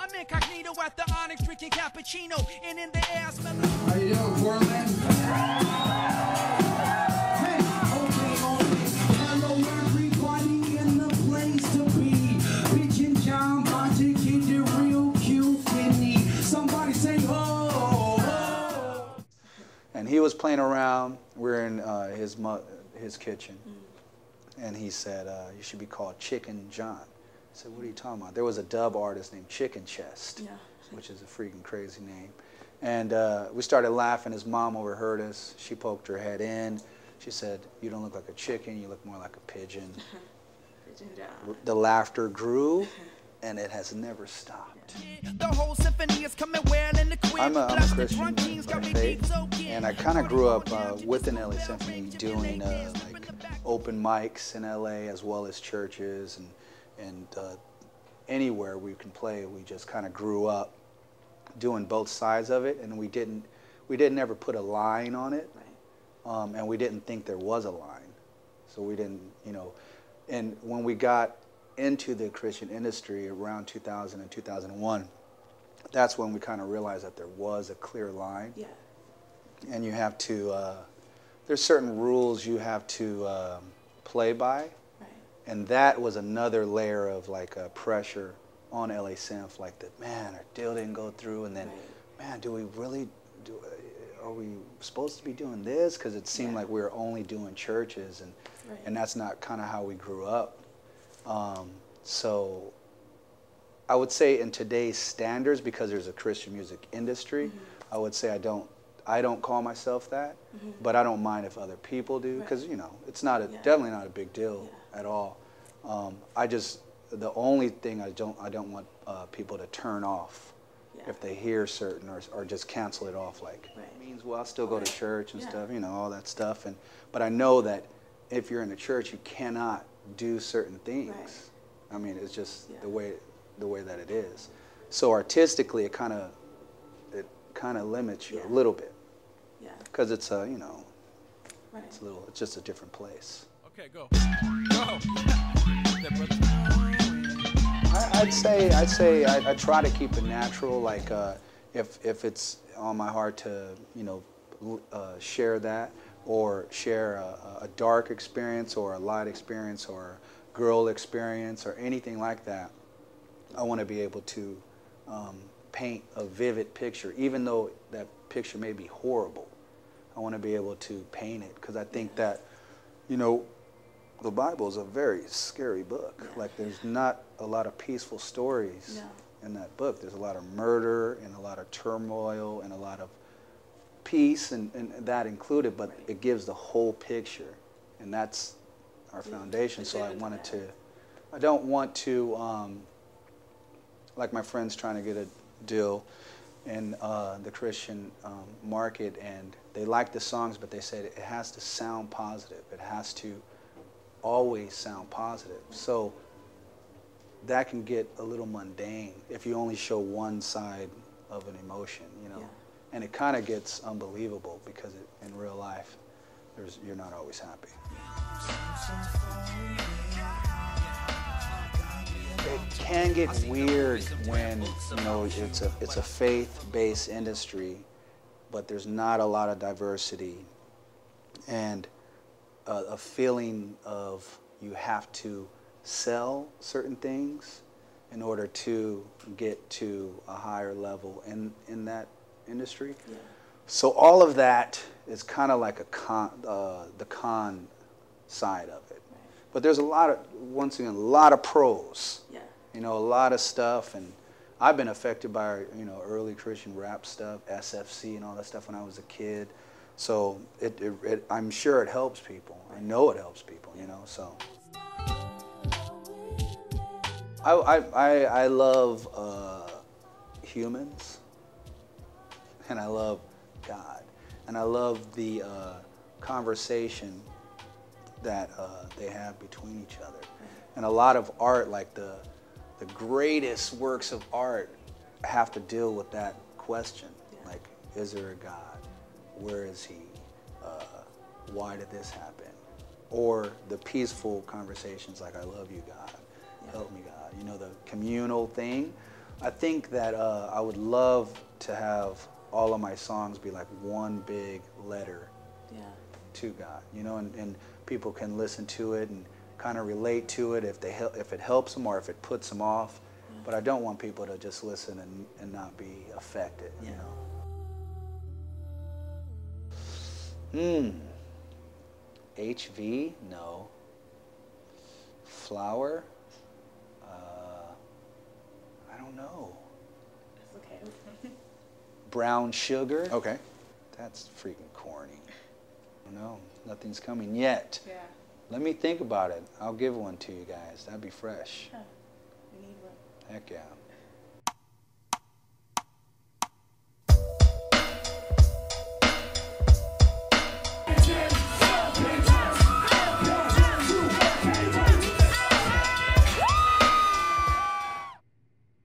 I'm incognito at the Onyx drinking cappuccino, and in the air I smell. How you doing, Portland? Hey, okay. Hello, everybody in the place to be. Pigeon John, about to get the real cute Finny. Somebody say, oh, oh. And he was playing around. We're in his kitchen. And he said, you should be called Chicken John. I said, what are you talking about? There was a dub artist named Chicken Chest, which is a freaking crazy name. And we started laughing. His mom overheard us. She poked her head in. She said, you don't look like a chicken, you look more like a pigeon. Pigeon John. The laughter grew, and it has never stopped. The whole symphony is coming well in the queen. I'm a Christian by faith, and I kind of grew up within LA Symphony doing like open mics in LA as well as churches and anywhere we can play. We just kind of grew up doing both sides of it, and we didn't ever put a line on it, and we didn't think there was a line, so we didn't, you know. And when we got into the Christian industry around 2000 and 2001, that's when we kind of realized that there was a clear line. Yeah. And you have to, there's certain rules you have to play by. Right. And that was another layer of like pressure on LA Symph, like that, man, our deal didn't go through, and then, man, do we really, are we supposed to be doing this? Because it seemed like we were only doing churches, and that's not kind of how we grew up. So I would say in today's standards, because there's a Christian music industry, I would say I don't call myself that, but I don't mind if other people do, because you know, it's not definitely not a big deal at all. The only thing I don't want people to turn off if they hear certain, or just cancel it off, like it means, well, I'll still go to church and stuff, you know, all that stuff, but I know that if you're in a church, you cannot do certain things. I mean, it's just the way that it is. So artistically, it kind of limits you a little bit, because it's a, you know, it's just a different place. Okay, go. Go. I'd say I try to keep it natural. Like if it's on my heart to, you know, share that, or share a dark experience or a light experience or a girl experience or anything like that, I want to be able to paint a vivid picture, even though that picture may be horrible. I want to be able to paint it, because I think that, you know, the Bible is a very scary book. Like, there's not a lot of peaceful stories in that book. There's a lot of murder and a lot of turmoil and a lot of peace, and that included, but it gives the whole picture, and that's our foundation. So I don't want to, like my friends trying to get a deal in the Christian market, and they like the songs, but they said it has to sound positive. It has to always sound positive. So that can get a little mundane if you only show one side of an emotion, you know. And it kind of gets unbelievable, because in real life, you're not always happy. It can get weird when, you know, it's a faith-based industry, but there's not a lot of diversity, and a feeling of you have to sell certain things in order to get to a higher level in that industry. So all of that is kind of like the con side of it. But there's a lot of, once again, a lot of pros. You know, a lot of stuff, and I've been affected by, you know, early Christian rap stuff, SFC and all that stuff when I was a kid. So I'm sure it helps people. I know it helps people, you know, so. I love humans, and I love God, and I love the conversation that they have between each other. And a lot of art, like the greatest works of art, have to deal with that question. Like, is there a God? Where is he? Why did this happen? Or the peaceful conversations like, I love you, God. Help me, God. You know, the communal thing. I think that I would love to have all of my songs be like one big letter Yeah. to God, you know, and people can listen to it and kind of relate to it if it helps them or if it puts them off. Yeah. But I don't want people to just listen and not be affected, you know. HV? No. Flower? I don't know. That's okay. Brown sugar? Okay. That's freaking corny. I don't know. Nothing's coming yet. Yeah. Let me think about it. I'll give one to you guys. That'd be fresh. Huh. We need one. Heck yeah.